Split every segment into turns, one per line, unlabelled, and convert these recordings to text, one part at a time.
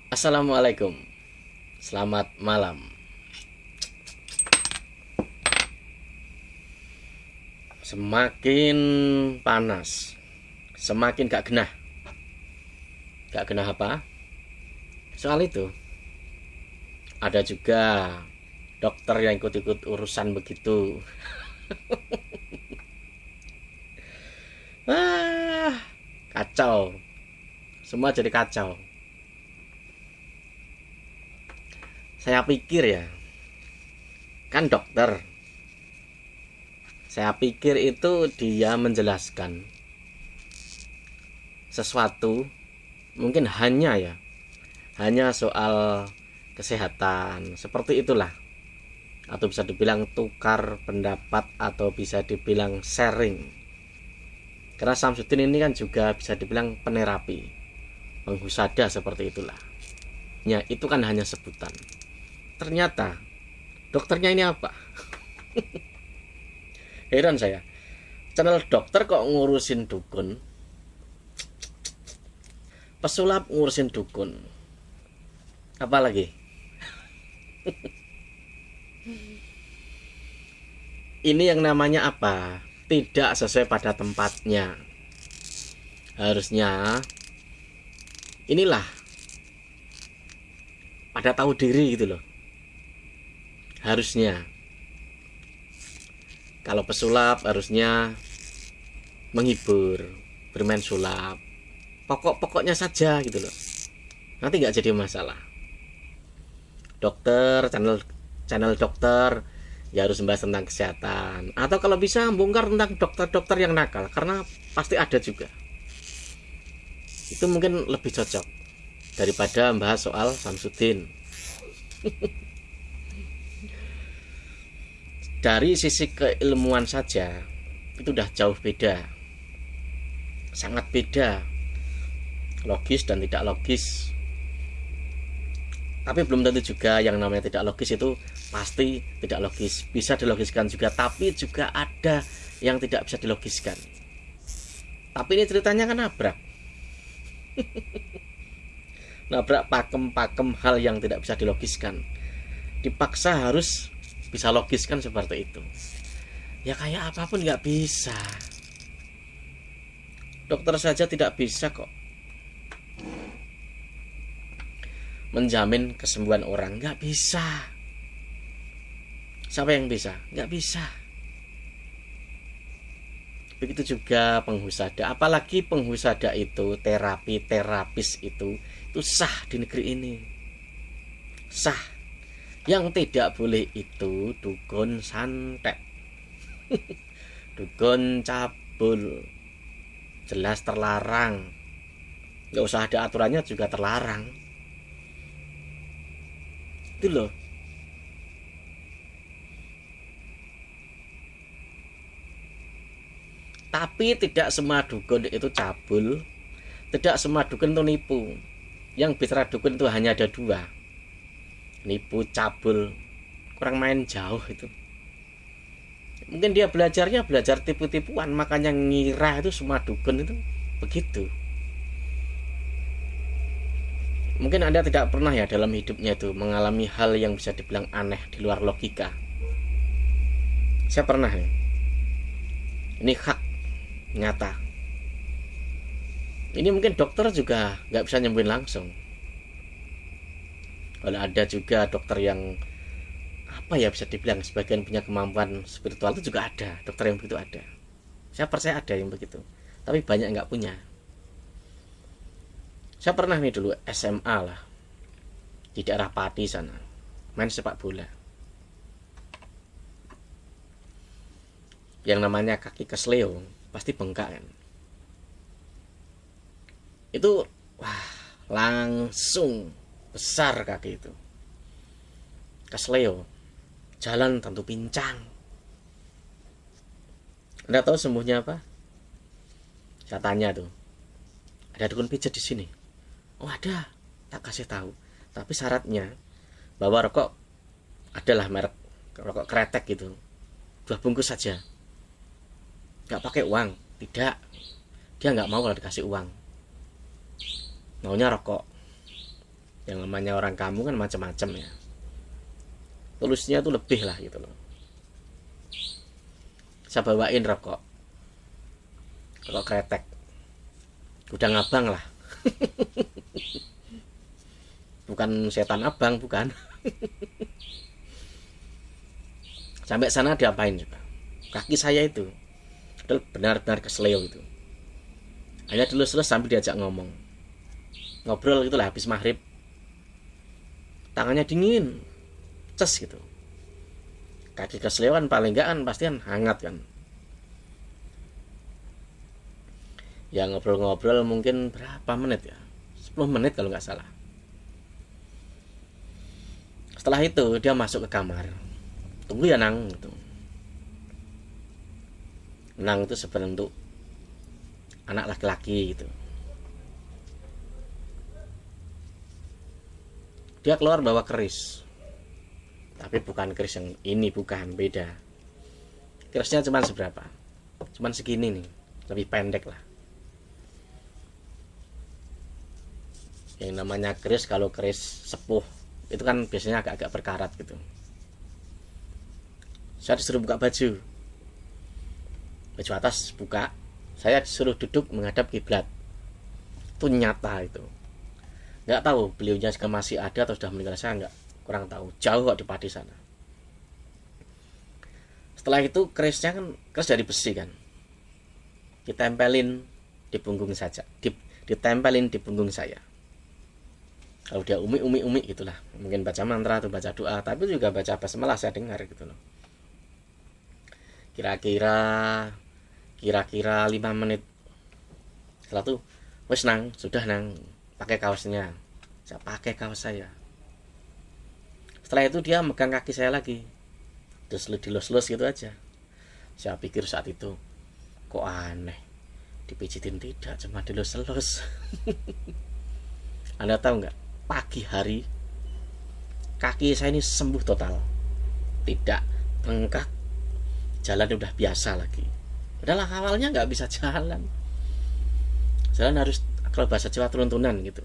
Assalamualaikum. Selamat malam. Semakin panas, semakin gak genah. Gak genah apa? Soal itu. Ada juga dokter yang ikut-ikut urusan begitu. Kacau. Semua jadi kacau. Saya pikir ya, kan dokter. Saya pikir itu dia menjelaskan sesuatu, mungkin hanya soal kesehatan, seperti itulah. Atau bisa dibilang tukar pendapat, atau bisa dibilang sharing. Karena Samsudin ini kan juga bisa dibilang penerapi, penghusada, seperti itulah. Ya, itu kan hanya sebutan. Ternyata dokternya ini apa? Heran saya. Channel dokter kok ngurusin dukun, pesulap ngurusin dukun, apalagi ini yang namanya apa? Tidak sesuai pada tempatnya. Harusnya inilah pada tahu diri gitu loh. Harusnya kalau pesulap harusnya menghibur, bermain sulap, pokok-pokoknya saja gitu loh. Nanti nggak jadi masalah. Dokter, channel dokter ya harus membahas tentang kesehatan, atau kalau bisa bongkar tentang dokter-dokter yang nakal, karena pasti ada juga. Itu mungkin lebih cocok daripada membahas soal Samsudin. Dari sisi keilmuan saja itu udah jauh beda, sangat beda, logis dan tidak logis. Tapi belum tentu juga yang namanya tidak logis itu pasti tidak logis. Bisa dilogiskan juga, tapi juga ada yang tidak bisa dilogiskan. Tapi ini ceritanya kan nabrak pakem-pakem hal yang tidak bisa dilogiskan, dipaksa harus bisa logiskan seperti itu. Ya kayak apapun nggak bisa. Dokter saja tidak bisa kok menjamin kesembuhan orang, nggak bisa. Siapa yang bisa? Nggak bisa. Begitu juga penghusada, apalagi penghusada itu, terapis itu sah di negeri ini, sah. Yang tidak boleh itu dukun santet, dukun cabul, jelas terlarang. Nggak usah ada aturannya juga terlarang. Itu loh. Tapi tidak semua dukun itu cabul, tidak semua dukun itu nipu. Yang bicara dukun itu hanya ada dua, nipu, cabul, kurang main jauh itu. Mungkin dia belajar tipu-tipuan, makanya ngira itu semua dukun itu begitu. Mungkin Anda tidak pernah ya dalam hidupnya itu mengalami hal yang bisa dibilang aneh di luar logika. Saya pernah ya. Ini hak nyata. Ini mungkin dokter juga nggak bisa nyembuhin langsung. Kalau ada juga dokter yang apa ya, bisa dibilang sebagian punya kemampuan spiritual, itu juga ada dokter yang begitu, ada. Saya percaya ada yang begitu, tapi banyak yang nggak punya. Saya pernah nih dulu SMA lah di daerah Pati sana, main sepak bola. Yang namanya kaki kesleo pasti bengkak kan. Itu langsung besar kaki itu, kesleo, jalan tentu pincang. Anda tahu sembuhnya apa? Saya tanya tuh, ada dukun pijat di sini? Oh ada, tak kasih tahu. Tapi syaratnya bawa rokok, adalah merek rokok kretek gitu, 2 bungkus saja, nggak pakai uang. Tidak, dia nggak mau kalau dikasih uang, maunya rokok. Yang namanya orang kamu kan macam-macam ya, tulusnya tuh lebih lah gitu loh. Saya bawain rokok kretek, udah ngabang lah. Bukan setan abang, bukan. Sampai sana diapain coba? Kaki saya itu benar-benar kesleo itu. Hanya dulu selesai sambil diajak ngobrol gitulah habis maghrib. Tangannya dingin, ces gitu. Kaki kesleo kan paling enggak kan pasti kan hangat kan. Ya ngobrol-ngobrol mungkin berapa menit ya, 10 menit kalau nggak salah. Setelah itu dia masuk ke kamar. Tunggu ya Nang gitu. Nang itu sebentuk anak laki-laki gitu. Dia keluar bawa keris, tapi bukan keris yang ini, bukan, beda. Kerisnya cuman seberapa, cuman segini nih, lebih pendek lah. Yang namanya keris, kalau keris sepuh itu kan biasanya agak-agak berkarat gitu. Saya disuruh buka baju atas buka, saya disuruh duduk menghadap kiblat. Itu nyata itu. Nggak tahu beliaunya masih ada atau sudah meninggal, saya nggak, kurang tahu, jauh kok di Pati sana. Setelah itu kerisnya kan keris dari besi kan, ditempelin di punggung saja, ditempelin di punggung saya. Kalau dia umi gitulah, mungkin baca mantra atau baca doa, tapi juga baca basmalah saya dengar gitu loh. Kira-kira 5 menit. Setelah itu, wes Nang, sudah Nang, pakai kaosnya. Saya pakai kaos saya. Setelah itu dia megang kaki saya lagi, terus dilus-lus gitu aja. Saya pikir saat itu, kok aneh, dipijitin tidak, cuma dilus-lus. Anda tahu nggak? Pagi hari kaki saya ini sembuh total, tidak bengkak, jalan udah biasa lagi. Padahal awalnya nggak bisa jalan harus, kalau bahasa Jawa, turun-turunan gitu,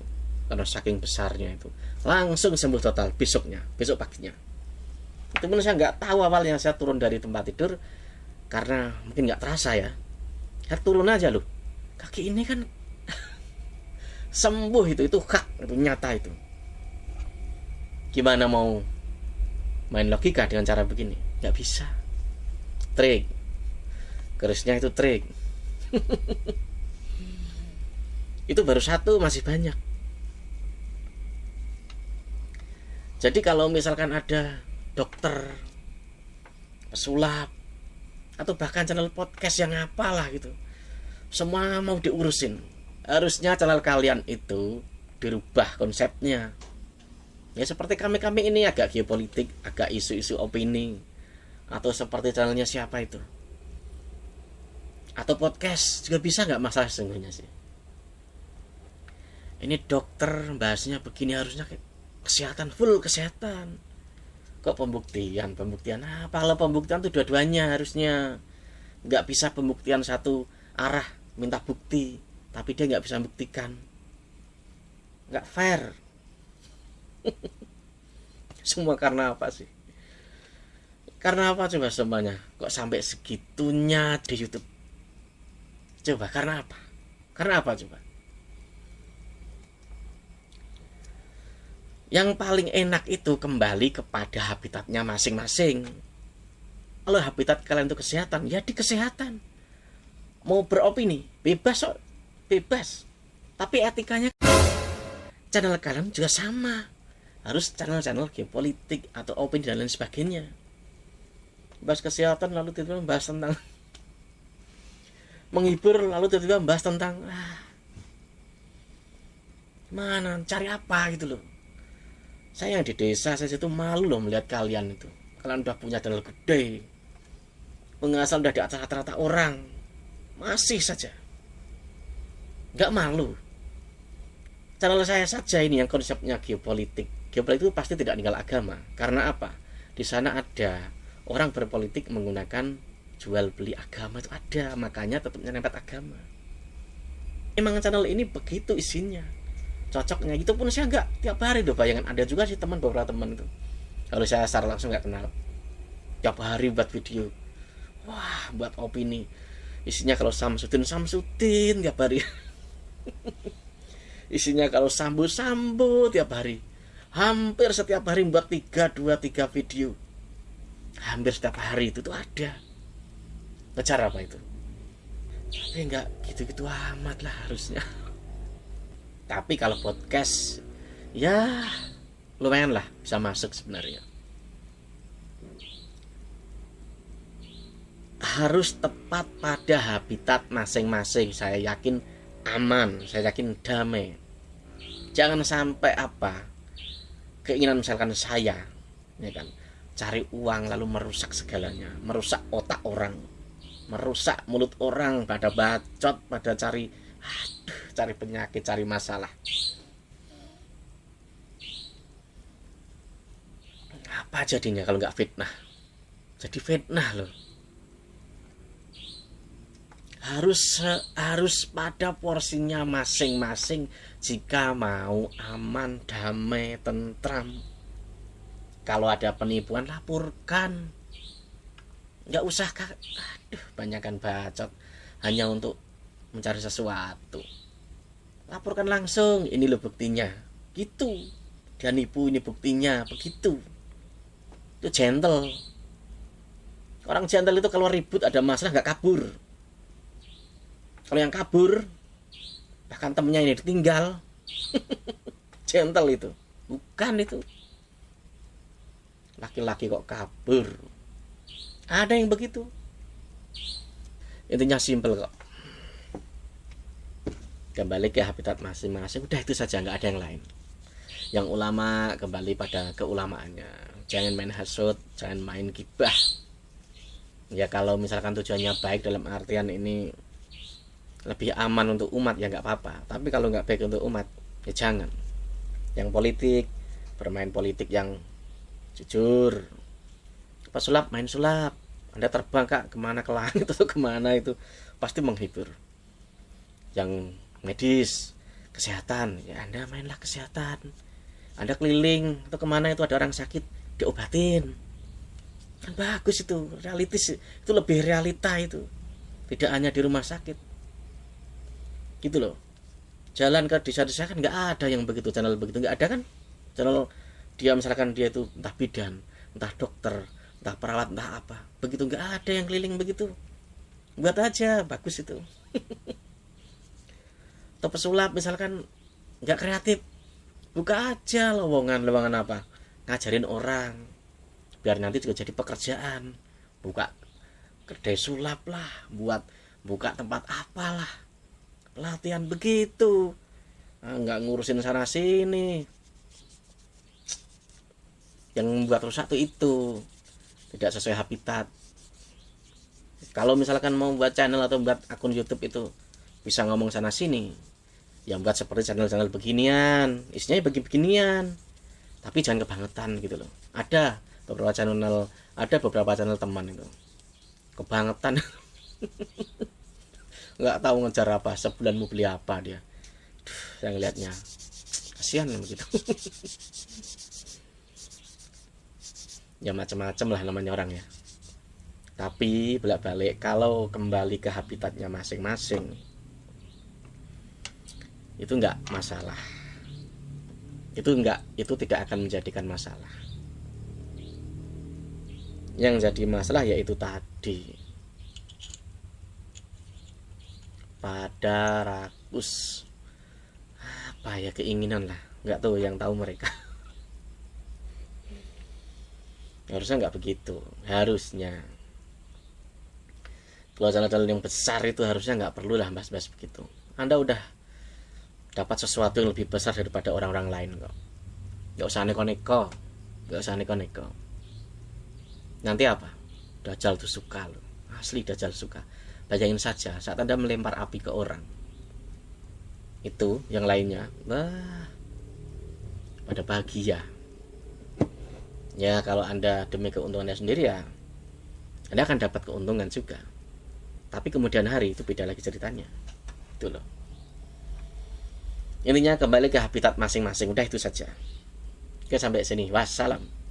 karena saking besarnya itu. Langsung sembuh total besok paginya. Itu pun saya nggak tahu awalnya. Saya turun dari tempat tidur karena mungkin nggak terasa ya, saya turun aja loh, kaki ini kan sembuh. Itu hak, itu nyata itu. Gimana mau main logika dengan cara begini? Nggak bisa. Trik, kerisnya itu trik. Itu baru satu, masih banyak. Jadi kalau misalkan ada dokter, pesulap, atau bahkan channel podcast yang apalah gitu, semua mau diurusin. Harusnya channel kalian itu dirubah konsepnya. Ya seperti kami ini agak geopolitik, agak isu-isu opini, atau seperti channelnya siapa itu, atau podcast juga bisa, nggak masalah sesungguhnya sih. Ini dokter bahasnya begini, harusnya kesehatan, full kesehatan. Kok pembuktian apa? Kalau pembuktian itu dua-duanya harusnya. Nggak bisa pembuktian satu arah, minta bukti tapi dia nggak bisa buktikan, nggak fair. Semua karena apa sih? Karena apa coba semuanya? Kok sampai segitunya di YouTube? Coba karena apa? Karena apa coba? Yang paling enak itu kembali kepada habitatnya masing-masing. Kalau habitat kalian itu kesehatan, ya di kesehatan. Mau beropini, bebas kok, bebas. Tapi etikanya channel kalian juga sama. Harus channel-channel geopolitik atau opini dan lain sebagainya. Bahas kesehatan lalu tiba-tiba membahas tentang menghibur, lalu tiba-tiba membahas tentang mana cari apa gitu loh. Saya yang di desa saya itu malu loh melihat kalian itu. Kalian udah punya channel gede, penghasilan udah di atas rata-rata orang, masih saja nggak malu. Channel saya saja ini yang konsepnya geopolitik itu pasti tidak tinggal agama. Karena apa? Di sana ada orang berpolitik menggunakan jual beli agama, itu ada, makanya tetap nyerempet agama. Emang channel ini begitu isinya. cocoknya. Gitu pun saya nggak tiap hari tuh. Bayangan ada juga sih beberapa teman itu, kalau saya secara langsung nggak kenal, tiap hari buat video, wah buat opini, isinya kalau Samsudin tiap hari. Isinya kalau Sambo tiap hari, hampir setiap hari buat 3 video, hampir setiap hari itu tuh ada. Ngejar apa itu? Tapi nggak gitu-gitu amat lah harusnya. Tapi kalau podcast, ya lumayan lah bisa masuk sebenarnya. Harus tepat pada habitat masing-masing. Saya yakin aman, saya yakin damai. Jangan sampai keinginan misalkan saya, ya kan, cari uang lalu merusak segalanya, merusak otak orang, merusak mulut orang pada bacot, pada cari penyakit, cari masalah. Apa jadinya kalau nggak fitnah? Jadi fitnah loh. Harus pada porsinya masing-masing jika mau aman, damai, tentram. Kalau ada penipuan laporkan. Nggak usah banyakkan bacot hanya untuk mencari sesuatu. Laporkan langsung, ini loh buktinya. Gitu. Dia nipu, ini buktinya, begitu. Itu gentle. Orang gentle itu kalau ribut ada masalah nggak kabur. Kalau yang kabur, bahkan temennya ini ditinggal, gentle itu. Bukan itu. Laki-laki kok kabur. Ada yang begitu. Intinya simpel kok. Kembali ke habitat masing-masing. Udah itu saja, nggak ada yang lain. Yang ulama kembali pada keulamaannya. Jangan main hasud, jangan main gibah. Ya kalau misalkan tujuannya baik dalam artian ini lebih aman untuk umat, ya nggak apa-apa. Tapi kalau nggak baik untuk umat, ya jangan. Yang politik, bermain politik yang jujur. Pesulap, main sulap. Anda terbang kak kemana, ke langit atau kemana, itu pasti menghibur. Yang medis, kesehatan, ya Anda mainlah kesehatan. Anda keliling atau kemana itu ada orang sakit, diobatin. Kan bagus itu, realistis. Itu lebih realita itu. Tidak hanya di rumah sakit. Gitu loh. Jalan ke desa-desa kan nggak ada yang begitu, channel begitu nggak ada kan. Channel dia misalkan dia itu entah bidan, entah dokter, entah perawat, entah apa, begitu nggak ada yang keliling begitu. Buat aja, bagus itu. Atau pesulap misalkan nggak kreatif, buka aja lowongan apa, ngajarin orang biar nanti juga jadi pekerjaan. Buka kedai sulap lah, buka tempat apalah, pelatihan begitu. Nggak ngurusin sana sini. Yang membuat rusak tuh itu tidak sesuai habitat. Kalau misalkan mau buat channel atau buat akun YouTube itu bisa ngomong sana sini, yang buat seperti channel-channel beginian, isinya beginian, tapi jangan kebangetan gitu loh. Ada beberapa channel teman itu kebangetan. Nggak tahu ngejar apa, sebulan mau beli apa dia. Saya ngelihatnya kasihan begitu. Ya macam-macam lah namanya orang ya. Tapi bolak-balik kalau kembali ke habitatnya masing-masing, itu enggak masalah. Itu tidak akan menjadikan masalah. Yang jadi masalah yaitu tadi, pada rakus apa ya, keinginan lah, nggak tahu, yang tahu mereka. Harusnya nggak begitu. Harusnya kalau channel-channel yang besar itu harusnya nggak perlu lah bahas-bahas begitu. Anda udah dapat sesuatu yang lebih besar daripada orang-orang lain kok. Nggak usah neko-neko. Nanti apa? Dajjal tuh suka loh. Asli Dajjal suka. Bayangin saja saat Anda melempar api ke orang, itu yang lainnya pada bahagia. Ya kalau Anda demi keuntungannya sendiri, ya Anda akan dapat keuntungan juga. Tapi kemudian hari itu beda lagi ceritanya. Itu loh. Intinya kembali ke habitat masing-masing. Udah itu saja. Oke, sampai sini. Wassalam.